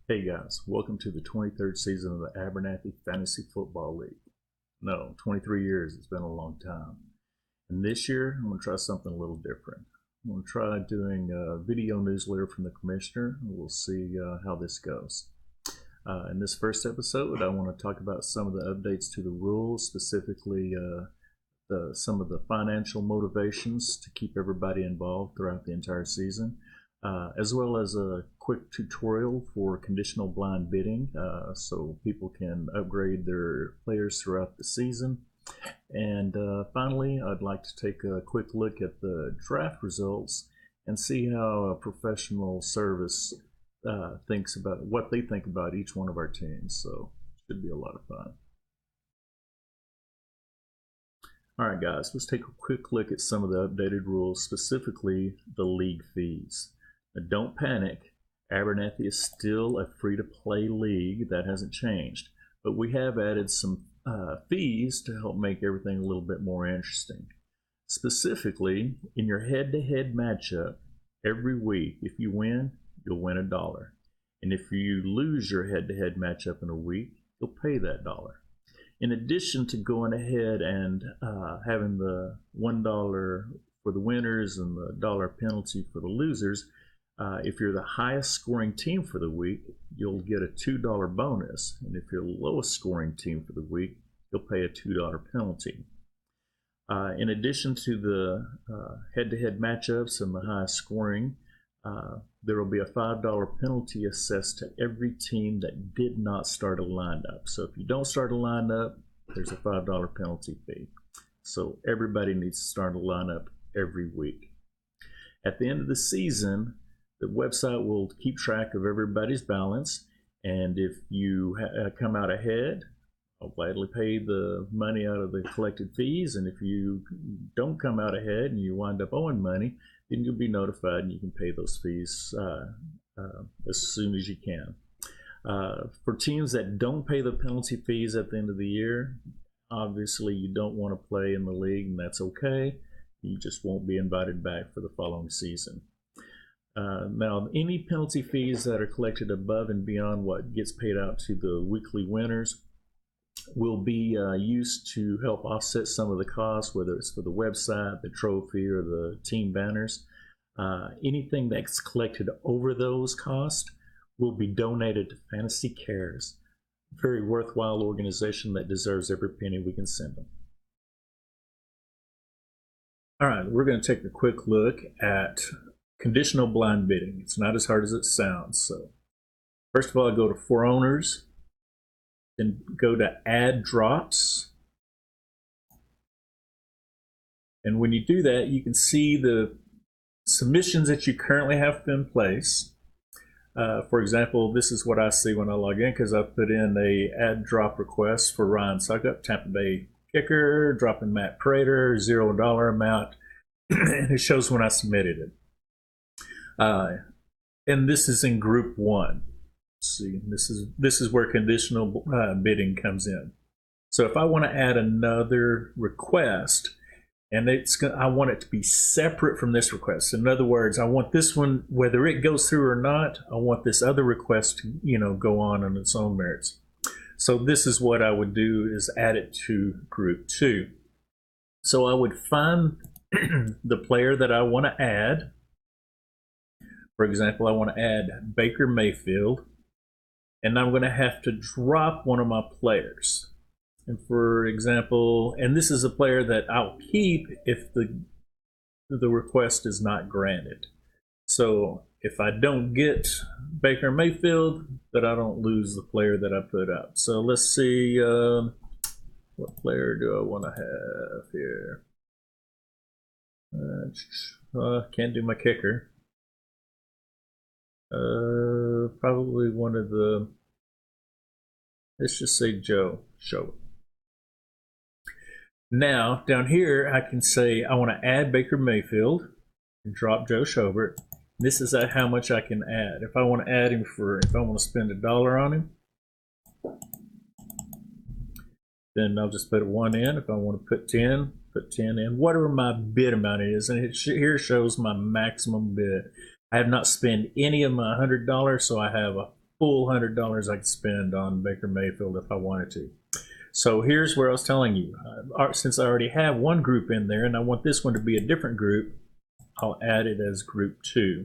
Hey guys, welcome to the 23rd season of the Abernathy Fantasy Football League. No, 23 years, it's been a long time. And this year, I'm going to try something a little different. I'm going to try doing a video newsletter from the commissioner, and we'll see how this goes. In this first episode, I want to talk about some of the updates to the rules, specifically some of the financial motivations to keep everybody involved throughout the entire season. As well as a quick tutorial for conditional blind bidding, so people can upgrade their players throughout the season. And finally, I'd like to take a quick look at the draft results and see how a professional service thinks about what they think about each one of our teams. So it should be a lot of fun. All right, guys, let's take a quick look at some of the updated rules, specifically the league fees. Now, don't panic. Abernathy is still a free-to-play league. That hasn't changed. But we have added some fees to help make everything a little bit more interesting. Specifically, in your head-to-head matchup, every week, if you win, you'll win $1. And if you lose your head-to-head matchup in a week, you'll pay that $1. In addition to going ahead and having the $1 for the winners and the $1 penalty for the losers, if you're the highest scoring team for the week, you'll get a $2 bonus. And if you're the lowest scoring team for the week, you'll pay a $2 penalty. In addition to the head-to-head matchups and the highest scoring, there will be a $5 penalty assessed to every team that did not start a lineup. So if you don't start a lineup, there's a $5 penalty fee. So everybody needs to start a lineup every week. At the end of the season, the website will keep track of everybody's balance, and if you come out ahead, I'll gladly pay the money out of the collected fees, and if you don't come out ahead and you wind up owing money, then you'll be notified and you can pay those fees as soon as you can. For teams that don't pay the penalty fees at the end of the year, obviously you don't want to play in the league, and that's okay. You just won't be invited back for the following season. Now, any penalty fees that are collected above and beyond what gets paid out to the weekly winners will be used to help offset some of the costs, whether it's for the website, the trophy, or the team banners. Anything that's collected over those costs will be donated to Fantasy Cares, a very worthwhile organization that deserves every penny we can send them. All right, we're going to take a quick look at conditional blind bidding. It's not as hard as it sounds. So first of all, I go to For Owners, then go to Add Drops. And when you do that, you can see the submissions that you currently have in place. For example, this is what I see when I log in, because I put in a add drop request for Ryan Suckup, Tampa Bay kicker, dropping Matt Prater, $0 amount, and it shows when I submitted it. And this is in group 1. See, this is where conditional bidding comes in. So if I want to add another request, and I want it to be separate from this request. In other words, I want this one, whether it goes through or not, I want this other request to go on its own merits. So this is what I would do, is add it to group 2. So I would find the player that I want to add. For example, I want to add Baker Mayfield, and I'm going to have to drop one of my players. And for example, and this is a player that I'll keep if the request is not granted. So if I don't get Baker Mayfield, then I don't lose the player that I put up. So let's see, what player do I want to have here? Can't do my kicker. Probably one of the, let's just say Joe Schobert. Now down here I can say I want to add Baker Mayfield and drop Joe Schobert. This is how much I can add. If I want to add him if I want to spend $1 on him, then I'll just put 1 in. If I want to put 10 in, whatever my bid amount is, and it here shows my maximum bid. I have not spent any of my $100, so I have full $100 I could spend on Baker Mayfield if I wanted to. So here's where I was telling you, since I already have one group in there and I want this one to be a different group, I'll add it as group 2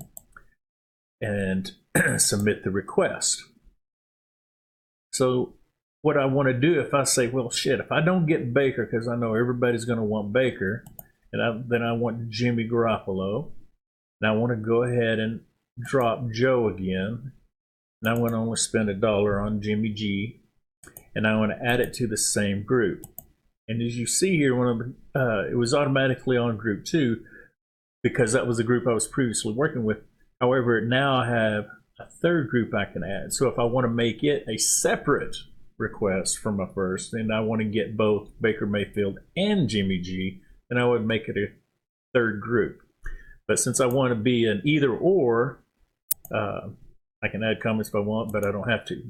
and submit the request. So what I want to do, if I say, well, shit, if I don't get Baker, because I know everybody's going to want Baker, and then I want Jimmy Garoppolo, and I want to go ahead and drop Joe again, and I want to only spend $1 on Jimmy G, and I want to add it to the same group. And as you see here, it was automatically on group 2 because that was the group I was previously working with. However, now I have a third group I can add. So if I want to make it a separate request from my first, and I want to get both Baker Mayfield and Jimmy G, then I would make it a third group. But since I want to be an either or, I can add comments if I want, but I don't have to.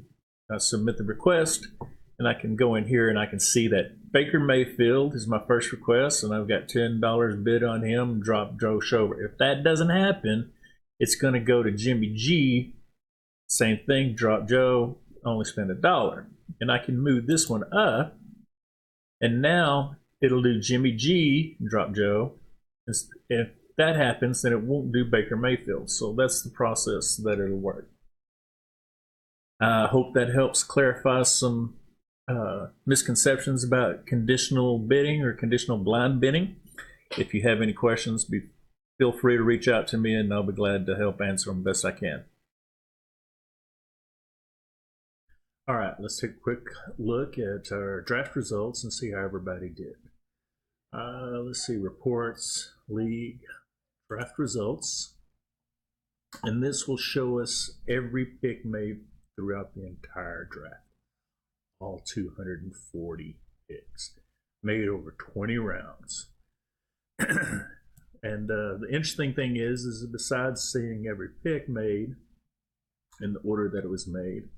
I submit the request, and I can go in here and I can see that Baker Mayfield is my first request, and I've got $10 bid on him, drop Joe Schober. If that doesn't happen, it's going to go to Jimmy G, same thing, drop Joe, only spend $1. And I can move this one up, and now it'll do Jimmy G, drop Joe. If that happens, then it won't do Baker Mayfield. So that's the process that it'll work. I hope that helps clarify some misconceptions about conditional bidding or conditional blind bidding. If you have any questions, feel free to reach out to me and I'll be glad to help answer them best I can. All right, let's take a quick look at our draft results and see how everybody did. Let's see, reports, league, draft results. And this will show us every pick made throughout the entire draft. All 240 picks made over 20 rounds. And the interesting thing is besides seeing every pick made in the order that it was made,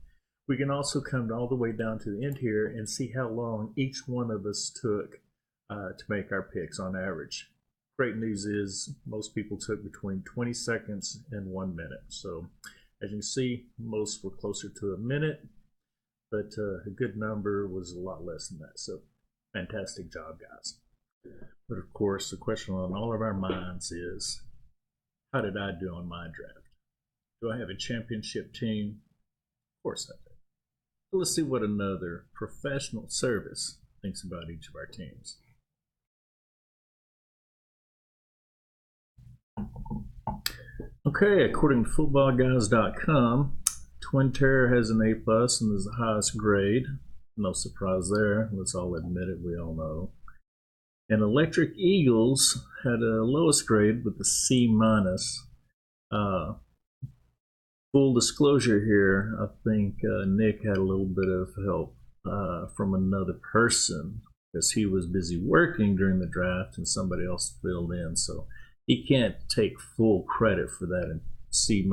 we can also come all the way down to the end here and see how long each one of us took to make our picks on average. Great news is most people took between 20 seconds and 1 minute. So as you can see, most were closer to a minute, but a good number was a lot less than that. So fantastic job, guys. But of course, the question on all of our minds is, how did I do on my draft? Do I have a championship team? Of course I do. So let's see what another professional service thinks about each of our teams. Okay, according to Footballguyscom, Twin Terror has an A+ and is the highest grade. No surprise there. Let's all admit it. We all know. And Electric Eagles had a lowest grade with a C-. Full disclosure here, I think Nick had a little bit of help from another person because he was busy working during the draft and somebody else filled in. So he can't take full credit for that in C-.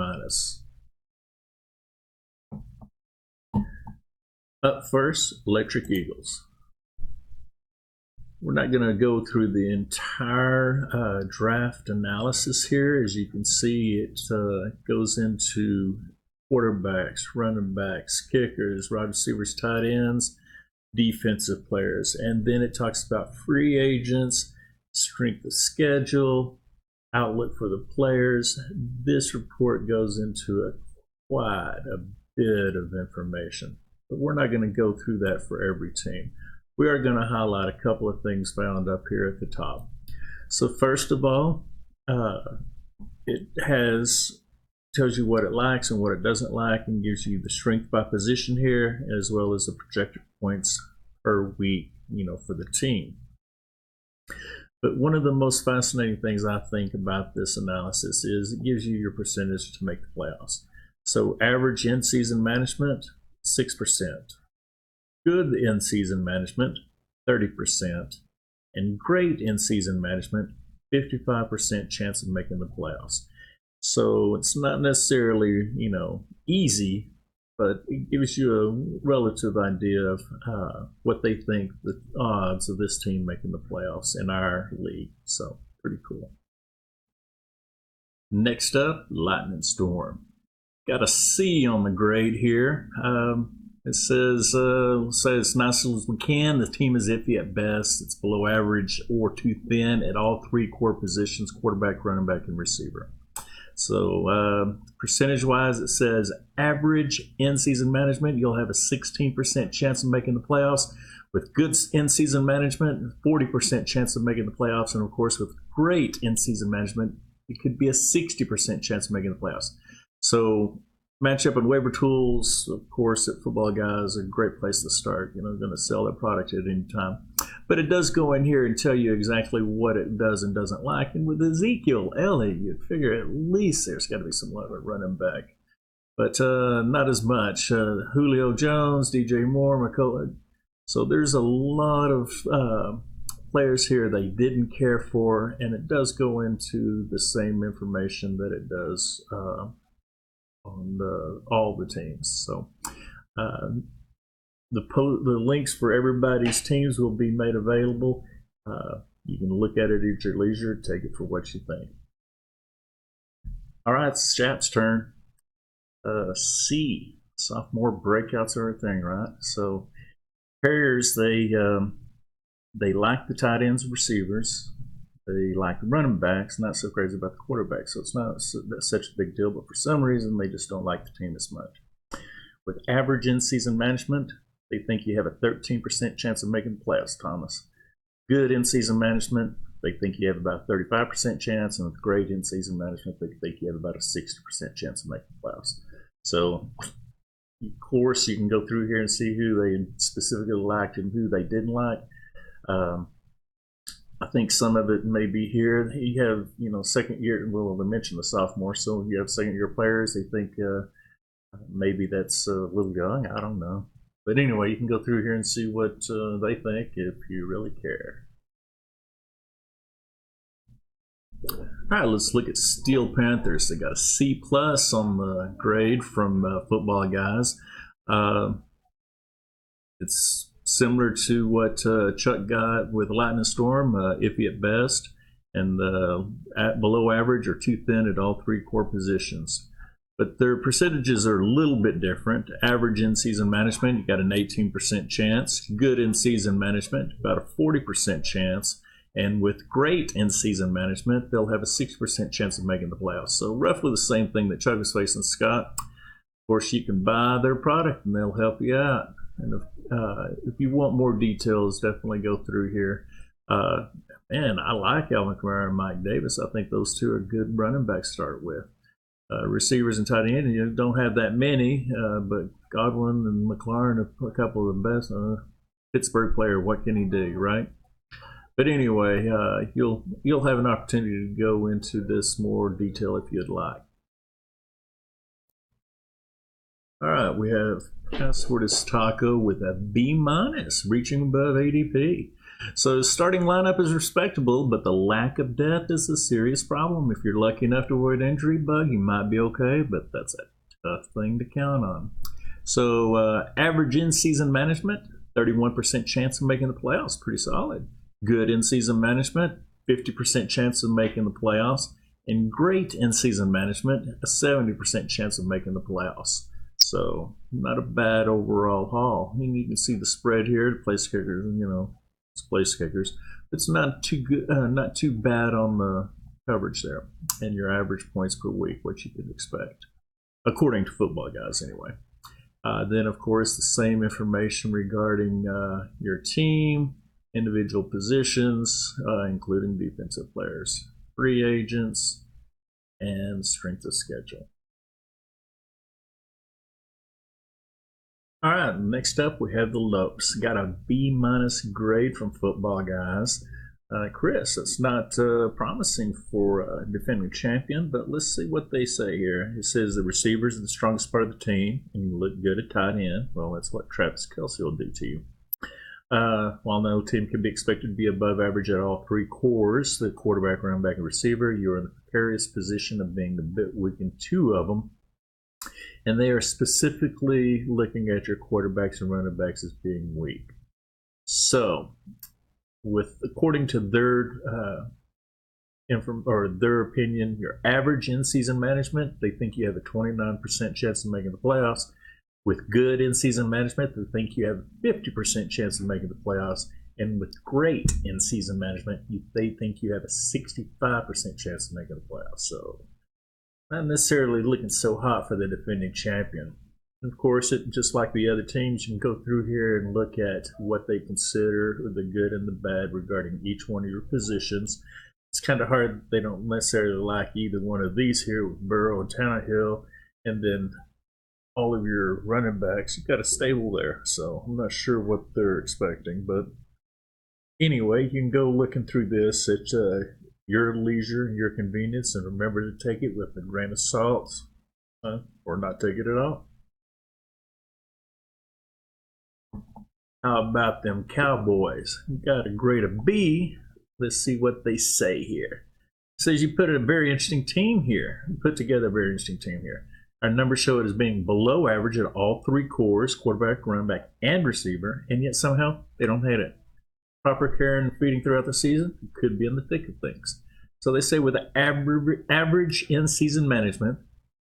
Up first, Electric Eagles. We're not going to go through the entire draft analysis here. As you can see, it goes into quarterbacks, running backs, kickers, wide receivers, tight ends, defensive players. And then it talks about free agents, strength of schedule, outlook for the players. This report goes into quite a bit of information, but we're not going to go through that for every team. We are going to highlight a couple of things found up here at the top. So first of all, it tells you what it likes and what it doesn't like, and gives you the strength by position here, as well as the projected points per week, for the team. But one of the most fascinating things I think about this analysis is it gives you your percentage to make the playoffs. So average in-season management, 6%. Good in-season management, 30%. And great in-season management, 55% chance of making the playoffs. So it's not necessarily, easy, but it gives you a relative idea of what they think the odds of this team making the playoffs in our league. So pretty cool. Next up, Lightning Storm. Got a C on the grade here. It says, say as nice as we can, the team is iffy at best. It's below average or too thin at all three core positions, quarterback, running back, and receiver. So percentage-wise, it says average in-season management, you'll have a 16% chance of making the playoffs. With good in-season management, 40% chance of making the playoffs. And, of course, with great in-season management, it could be a 60% chance of making the playoffs. So matchup and waiver tools, of course, at Football Guys, are a great place to start. Going to sell their product at any time. But it does go in here and tell you exactly what it does and doesn't like. And with Ezekiel Elliott, you'd figure at least there's got to be some love at running back. But not as much. Julio Jones, DJ Moore, McCullough. So there's a lot of players here they didn't care for, and it does go into the same information that it does on all the teams. So the links for everybody's teams will be made available. You can look at it at your leisure, take it for what you think. All right, it's Chap's turn. C, sophomore breakouts are a thing, right? So Carriers, they like the tight ends and receivers. They like the running backs, not so crazy about the quarterback. So it's not such a big deal, but for some reason, they just don't like the team as much. With average in-season management, they think you have a 13% chance of making the playoffs, Thomas. Good in-season management, they think you have about a 35% chance, and with great in-season management, they think you have about a 60% chance of making the playoffs. So, of course, you can go through here and see who they specifically liked and who they didn't like. I think some of it may be here. You have, second year, well, they mentioned the sophomore, so you have second year players. They think maybe that's a little young. I don't know. But anyway, you can go through here and see what they think if you really care. All right, let's look at Steel Panthers. They got a C+ on the grade from Football Guys. It's similar to what Chuck got with Lightning Storm, iffy at best, and below average or too thin at all three core positions. But their percentages are a little bit different. Average in-season management, you got an 18% chance. Good in-season management, about a 40% chance. And with great in-season management, they'll have a 6% chance of making the playoffs. So roughly the same thing that Chuck was facing Scott. Of course, you can buy their product and they'll help you out. And if you want more details, definitely go through here. Man, I like Alvin Kamara and Mike Davis. I think those two are good running backs to start with. Receivers and tight end, you don't have that many, but Godwin and McLaurin are a couple of the best. Pittsburgh player, what can he do, right? But anyway, you'll have an opportunity to go into this more detail if you'd like. All right, we have Passportus Taco with a B-, reaching above ADP. So starting lineup is respectable, but the lack of depth is a serious problem. If you're lucky enough to avoid injury bug, you might be okay, but that's a tough thing to count on. So average in-season management, 31% chance of making the playoffs, pretty solid. Good in-season management, 50% chance of making the playoffs. And great in-season management, a 70% chance of making the playoffs. So not a bad overall haul. You can see the spread here, the place kickers, it's place kickers. It's not too good, not too bad on the coverage there. And your average points per week, what you could expect, according to Football Guys anyway. Then, of course, the same information regarding your team, individual positions, including defensive players, free agents, and strength of schedule. All right, next up we have the Lopes. Got a B- grade from Football Guys. Chris, that's not promising for a defending champion, but let's see what they say here. It says the receivers are the strongest part of the team, and you look good at tight end. Well, that's what Travis Kelce will do to you. While no team can be expected to be above average at all three cores, the quarterback, running back, and receiver, you're in the precarious position of being a bit weak in two of them. And they are specifically looking at your quarterbacks and running backs as being weak. So, according to their or their opinion, your average in-season management, they think you have a 29% chance of making the playoffs. With good in-season management, they think you have a 50% chance of making the playoffs. And with great in-season management, they think you have a 65% chance of making the playoffs. So not necessarily looking so hot for the defending champion. Of course, just like the other teams, you can go through here and look at what they consider the good and the bad regarding each one of your positions. It's kind of hard. They don't necessarily like either one of these here with Burrow and Tannehill, and then all of your running backs. You've got a stable there, so I'm not sure what they're expecting. But anyway, you can go looking through this at your leisure and your convenience, and remember to take it with a grain of salt, or not take it at all. How about them Cowboys? You got a grade of B. Let's see what they say here. It says you put a very interesting team here. You put together a very interesting team here. Our numbers show it as being below average at all three cores, quarterback, running back, and receiver, and yet somehow they don't hate it. Proper care and feeding throughout the season could be in the thick of things. So they say with the average in-season management,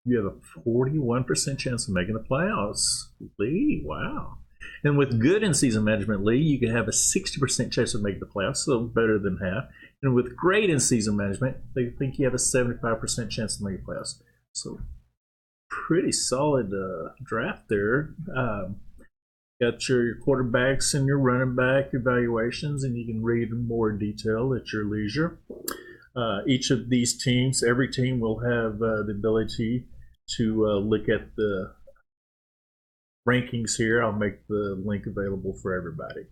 you have a 41% chance of making the playoffs. Lee, wow. And with good in-season management, Lee, you can have a 60% chance of making the playoffs, so better than half. And with great in-season management, they think you have a 75% chance of making the playoffs. So pretty solid draft there. Got your quarterbacks and your running back evaluations, and you can read in more detail at your leisure. Each of these teams, every team will have the ability to look at the rankings here. I'll make the link available for everybody.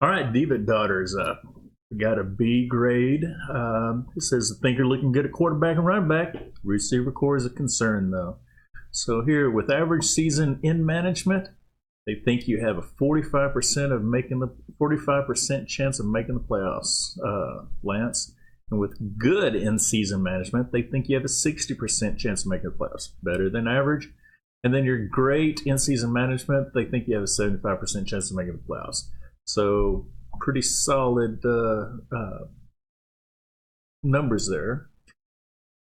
All right, Diva Daughter's up. We got a B grade. It says, I think you're looking good at quarterback and running back. Receiver core is a concern, though. So here, with average season in management, they think you have a 45% chance of making the playoffs, Lance. And with good in-season management, they think you have a 60% chance of making the playoffs, better than average. And then your great in-season management, they think you have a 75% chance of making the playoffs. So pretty solid numbers there.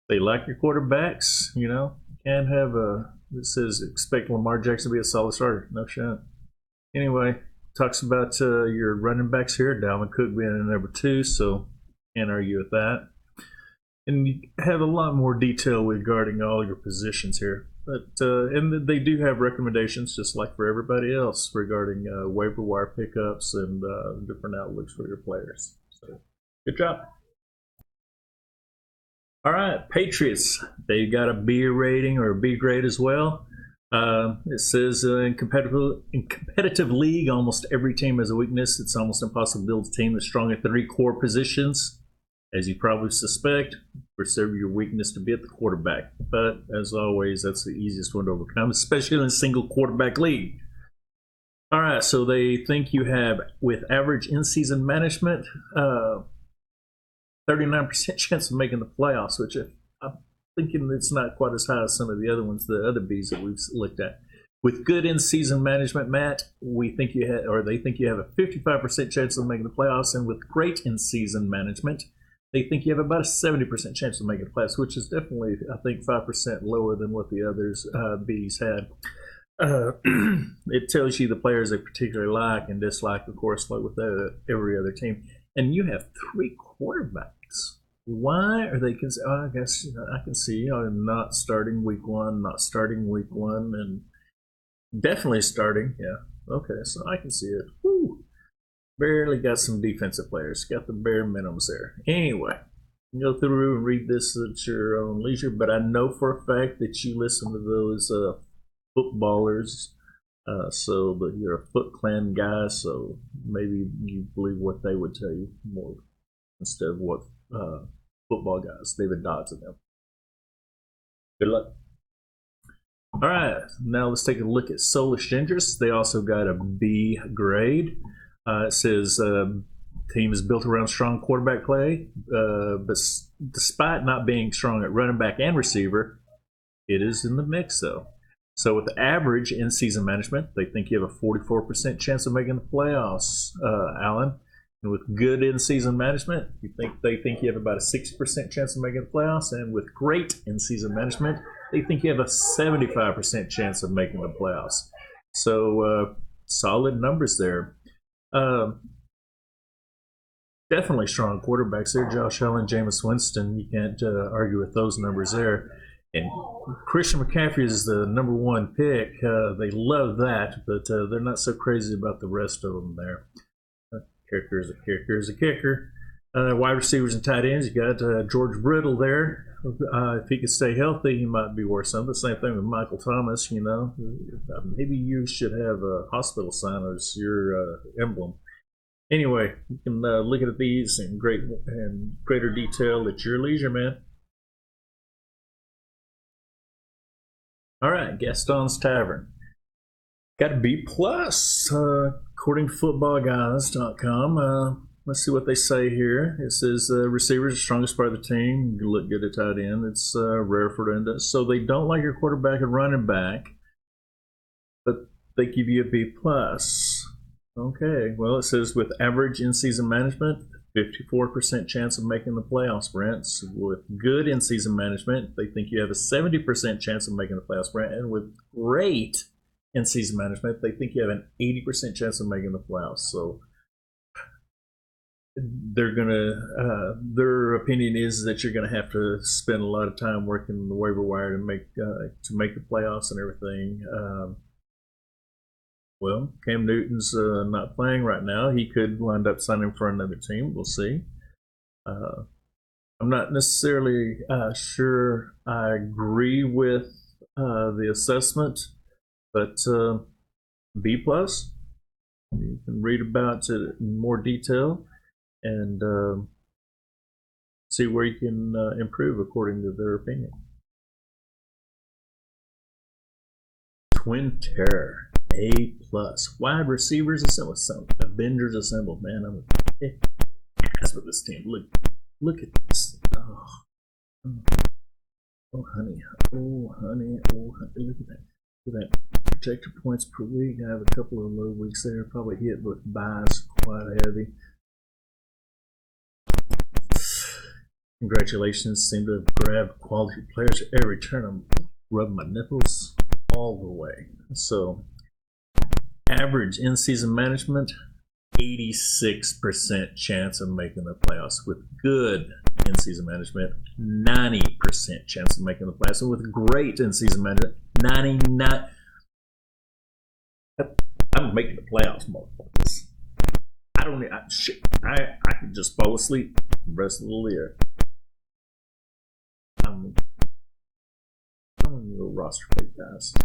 They like your quarterbacks, you know. Can't have it says expect Lamar Jackson to be a solid starter. No shot. Anyway, talks about your running backs here. Dalvin Cook being in number 2, so can't argue with that. And you have a lot more detail regarding all your positions here. But and they do have recommendations, just like for everybody else, regarding waiver wire pickups and different outlooks for your players. So, good job. All right, Patriots. They got a B rating or a B grade as well. It says in competitive league, almost every team has a weakness. It's almost impossible to build a team that's strong at 3 core positions. As you probably suspect, consider your weakness to be at the quarterback. But as always, that's the easiest one to overcome, especially in a single quarterback league. All right, so they think you have, with average in-season management, 39% chance of making the playoffs, which I'm thinking it's not quite as high as some of the other ones, the other Bs that we've looked at. With good in-season management, Matt, we think you have, or they think you have a 55% chance of making the playoffs, and with great in-season management, they think you have about a 70% chance of making the playoffs, which is definitely, I think, 5% lower than what the others Bs had. It tells you the players they particularly like and dislike, of course, like with every other team. And you have 3 quarterbacks. Why are they? Because I guess I can see not starting week 1, not starting week 1, and definitely starting. Yeah, okay, so I can see it. Woo. Barely got some defensive players. Got the bare minimums there. Anyway, you can go through and read this at your own leisure, but I know for a fact that you listen to those footballers. But you're a Foot Clan guy, so maybe you believe what they would tell you more instead of what football guys, David Dodds and them. Good luck. All right, now let's take a look at Soulish Gingers. They also got a B grade. It says team is built around strong quarterback play, but despite not being strong at running back and receiver, it is in the mix though. So with average in-season management, they think you have a 44% chance of making the playoffs, Alan. And with good in-season management, they think you have about a 60% chance of making the playoffs. And with great in-season management, they think you have a 75% chance of making the playoffs. So solid numbers there. Definitely strong quarterbacks there. Josh Allen, Jameis Winston. You can't argue with those numbers there. And Christian McCaffrey is the #1 pick. They love that, but they're not so crazy about the rest of them there. Kicker is a kicker is a kicker. Wide receivers and tight ends, you got George Brittle there. If he could stay healthy, he might be worth something. The same thing with Michael Thomas, you know. Maybe you should have a hospital sign as your emblem. Anyway, you can look at these in greater detail at your leisure, man. All right, Gastons Tavern. Got a B+, according to Footballguyscom. Let's see what they say here. It says receivers are the strongest part of the team. You look good at tight end. It's rare for them to. So they don't like your quarterback and running back, but they give you a B+. Okay, well, it says with average in-season management, 54% chance of making the playoffs, Brent. So with good in-season management, they think you have a 70% chance of making the playoffs, Brent. And with great in-season management, they think you have an 80% chance of making the playoffs. So they're gonna. Their opinion is that you're gonna have to spend a lot of time working the waiver wire to make the playoffs and everything. Well, Cam Newton's not playing right now. He could wind up signing for another team. We'll see. I'm not necessarily sure I agree with the assessment, but B+. You can read about it in more detail and see where you can improve according to their opinion. Twin Terror. A+. Wide receivers assembled. Some Avengers assembled. Man, I'm a ass with this team. Look at this. Oh, honey. Oh, honey. Oh, honey. Look at that. Look at that. Projected points per week. I have a couple of low weeks there. Probably hit with buys quite heavy. Congratulations. Seem to have grabbed quality players at every turn. I'm rubbing my nipples all the way. So, average in-season management, 86% chance of making the playoffs. With good in-season management, 90% chance of making the playoffs. And with great in-season management, 99%. I'm making the playoffs, motherfuckers. I can just fall asleep the rest of the year. I'm a little roster plate, guys.